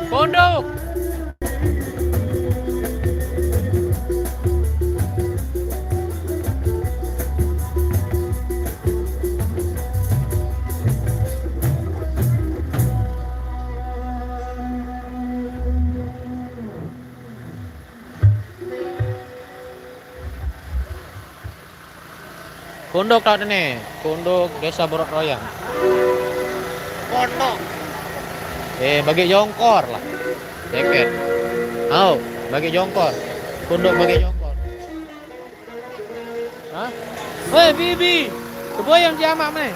Pondok. Pondok tak nih, Pondok Desa Borot Royang. Pondok. Bagi jongkor lah. Deket. Mau, bagi jongkor. Pondok bagi jongkor. Hah? Woi, Bibi. Keboyang jamak nih.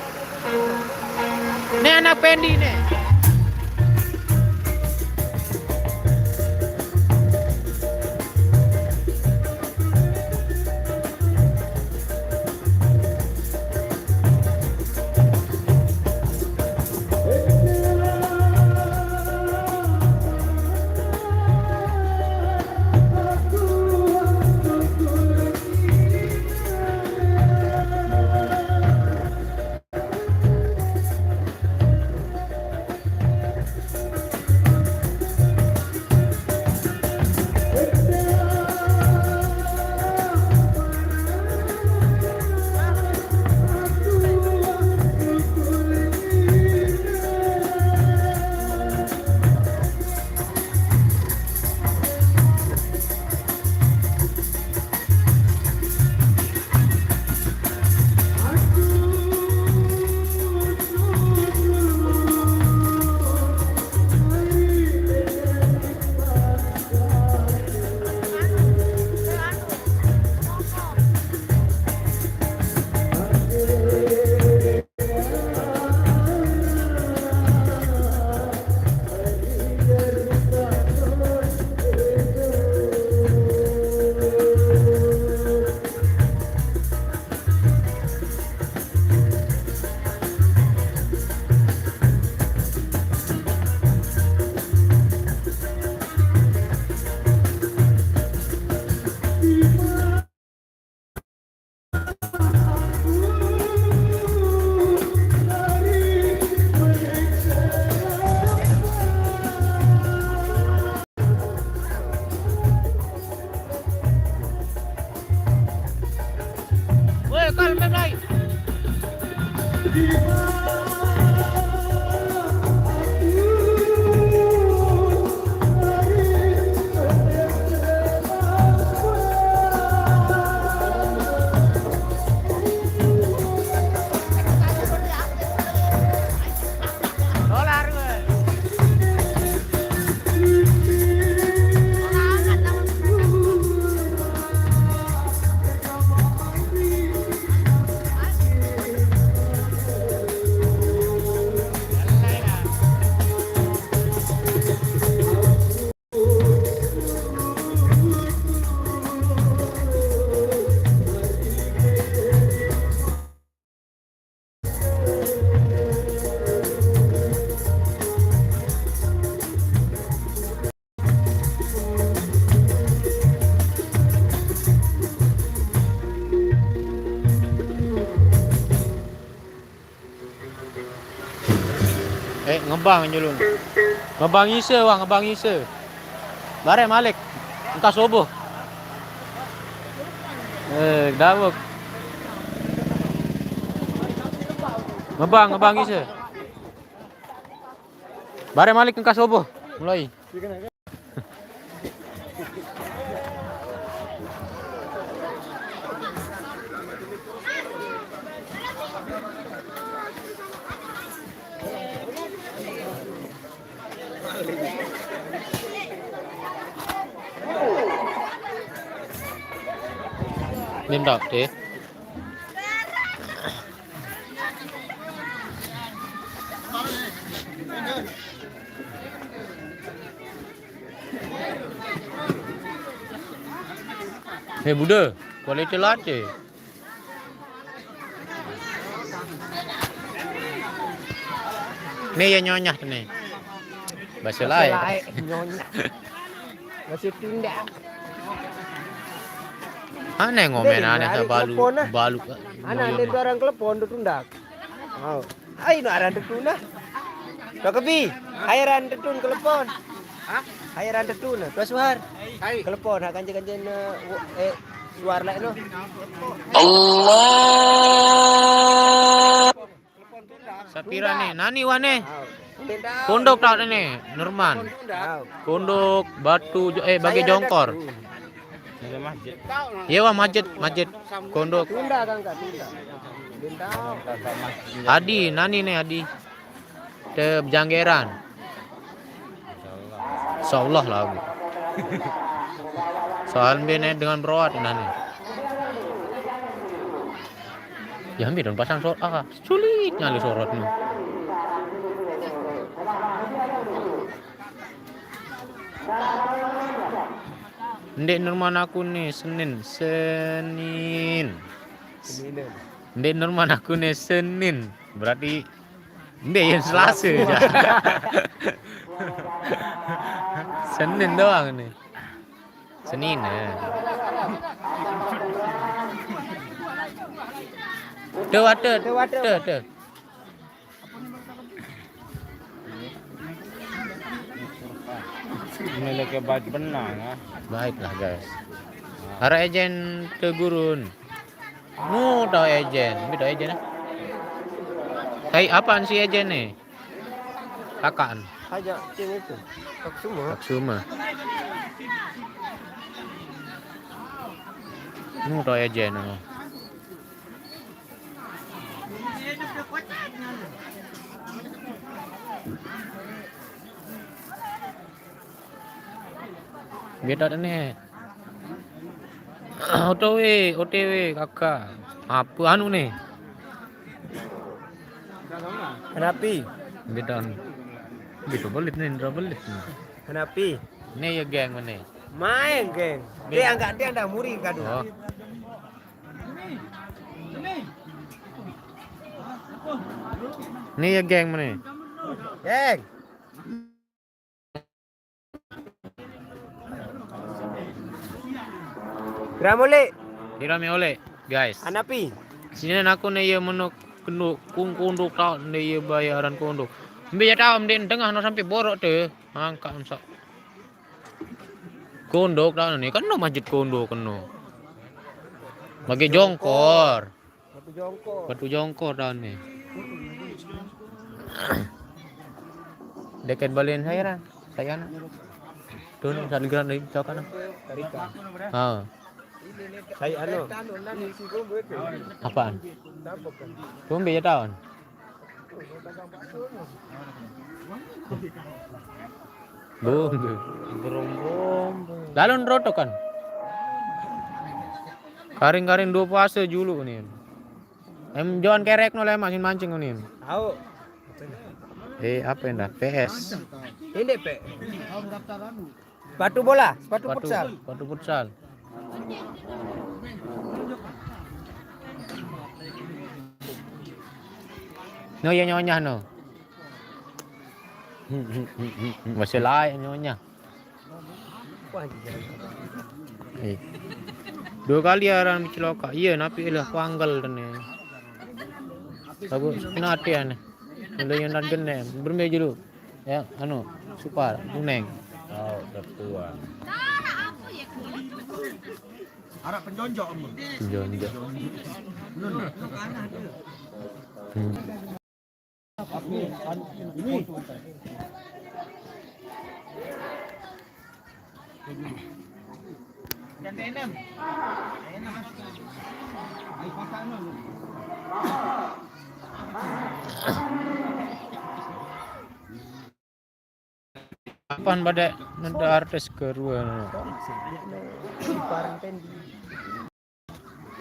Nih anak Pendi nih. Woi, kalem lagi. Dolar gue. Ngebang nyulun. Ngebang isa wah, ngebang isa. Bare Malik. Engkau subuh. Dawuk. Ngebang isa. Bare Malik engkau subuh. Mulai. Nimm da, deh. Buddha, kualiti latte. Nih ya nyonyah nih. Bahasa lain. Nyonya. Masih tindak. Aneh ngomen aneh sa balu. Ana ande orang telepon tundak. Oh. Ai no aran tuna. Dokebi, airan tetun telepon. Hai rada tu na. Tuas suar. Hai. Telepon hak kanjen-kanjen suar lek no. Sapira nih, nani wane? Tendau. Kondok tak nih, Nurman. Kondok batu bagi jongkor. Iya wah masjid kondok. Tunda kan kak tunda. Tendau. Adi, nani nih Adi. Ke Janggeran. Insyaallah lah. Soal bene dengan berawat nani. Ya ambil dan pasang sorot sulit nyali sorot nih. Ndek Nurman aku nih Senin. Ndek Nurman aku nih Senin. Berarti ndek yang Selasa ya. Senin doang nih. Senin ya. Tuh. Ini lagi baik benang ya. Baiklah guys. Hara ejen ke gurun. Tahu ejen. Beda ejen. Hai apaan sih ejen nih? Kakaan. Aja tim itu. Tak semua. Taksuma. Tahu ejen. Beda nih. OTW kakak. Apa anu nih? Kenapi? Beda. Beda belit nih, belit nih. Kenapi? Nih ya geng mana? Main geng. Dia enggak muri kadu. Oh. Nih ya geng mana? Geng. Gramole. Dirame oleh guys. Anapi? Sini aku nih ya menuk kunduk tau nih ya bayaran kunduk. Biar tahu mending tengah no sampai borok tuh. Angkat masak. Kunduk tau nih kan no masjid kunduk kan no. Bagi jongkor. Batu jongkor tau nih. Dekat balian saya anak. Tuh saat gerak dari jauh kanan. Saya anu. Apaan? Tumbe ya tahun. Burung. Lalu rotok kan? Karing-karing dua puasa julu nih. Jangan kerek no lemak mancing nih. Tahu. Apa yang dah? PS. Ini P. Sepatu bola, sepatu futsal. Sepatu futsal. No ya nyonya no. Masih lain nyonya. Dua kali orang celaka. Iya, napi lah panggal dan ni. Bagus, nanti ane. Mulai yang nak genem, bermain dulu. Ya, anu, super, kuneng. Oh, ketua. Harap penjonjok. Penjonjok. Ini. Dan enam. Apaan pada nada artis kedua?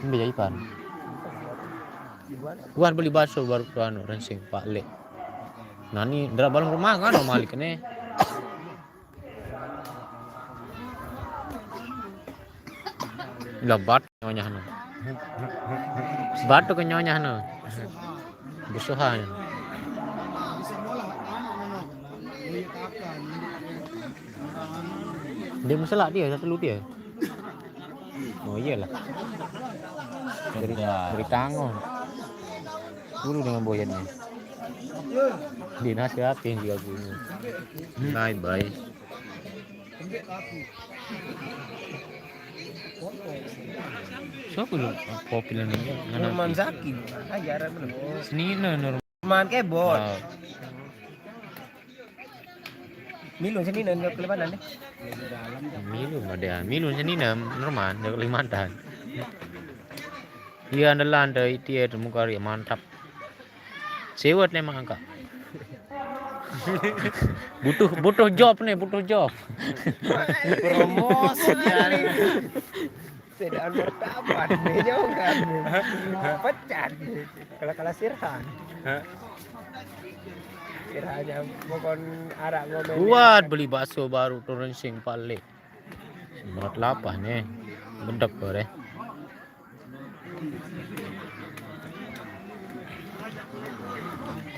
Ambil ipan. Bukan beli bakso baru anu rensing Pak Le. Nani dara balong rumah kan malik nih. Lebat nyonya no. Batu ke nyonya no. Busuhan. Dia masalah dia satu lu dia. Oh iyalah. Dari tangon. Dulu dengan boyannya. Dinasihatin juga punya. Bye bye. Siapa lu? Kopi lan ini. Norman Zaki. Ajaran bener. Senina Norman. Norman kebot. Ah, Milun sini dan kelebanan deh. Milun ada. Milun senina Norman dari Kalimantan. Iya andalan dari dia muka dia mantap. Sewot nih mangka. butuh job nih, butuh job. Promosi kali. Sedaan martabat nih jauh kan. Pecat. Kalau Sirhan. Sirhannya bukan arak ngomen. Buat beli bakso baru turun sing pale. Berat lapah nih. Bedek bare.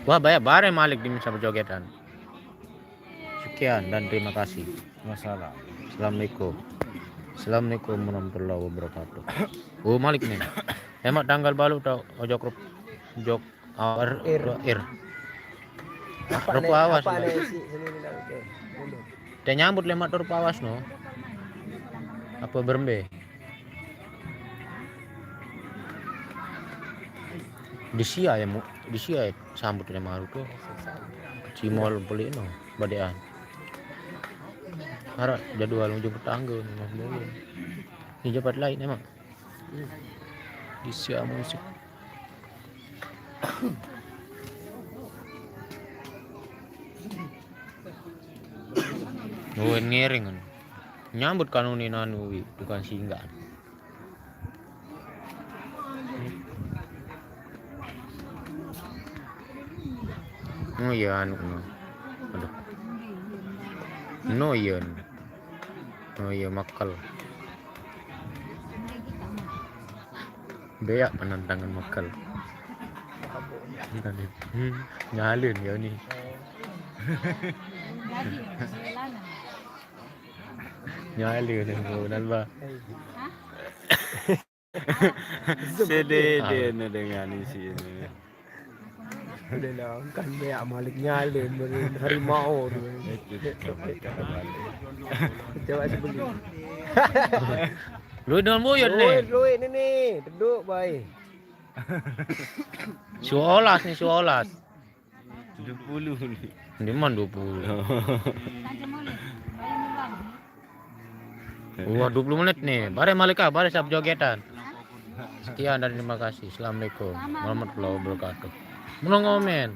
Wah, banyak bare Malik di Misa Jogetan. Sekian dan terima kasih. Masalah. Assalamualaikum. Assalamualaikum warahmatullahi wabarakatuh. Oh Malik nih. Emak tanggal balu tau ojok jok awar ir. Rupa awas. Apa nih sih sini dah oke. Teh nyambut lemak rupa awas no. Apa berembe? Di sia ya mu, di sia ya, sambut lemak rupa. Cimol beli no, badean. Harap jadwal jemput tangga nih mas boleh. Ini jabat lain emang. Di sia musik. Oh ngering kan. Nyambut kanunin anu bukan singgah. Oh iya anu. Aduh. No iya. Oh iya makal. Beak penantangan makal. Nyalin ya nih. Nyalin yang ba. Sedih dengan isi ini. Udah lah kan beak Malik nyalin harimau. Coba sebelum. Lu dengan buyut nih. Duit ini nih, duduk baik. Suolas nih suolas. 70 nih. Di mana 20? Wah 20 menit nih. Bare Malika, bare siap jogetan. Sekian dan terima kasih. Assalamualaikum warahmatullahi wabarakatuh. Menongomen.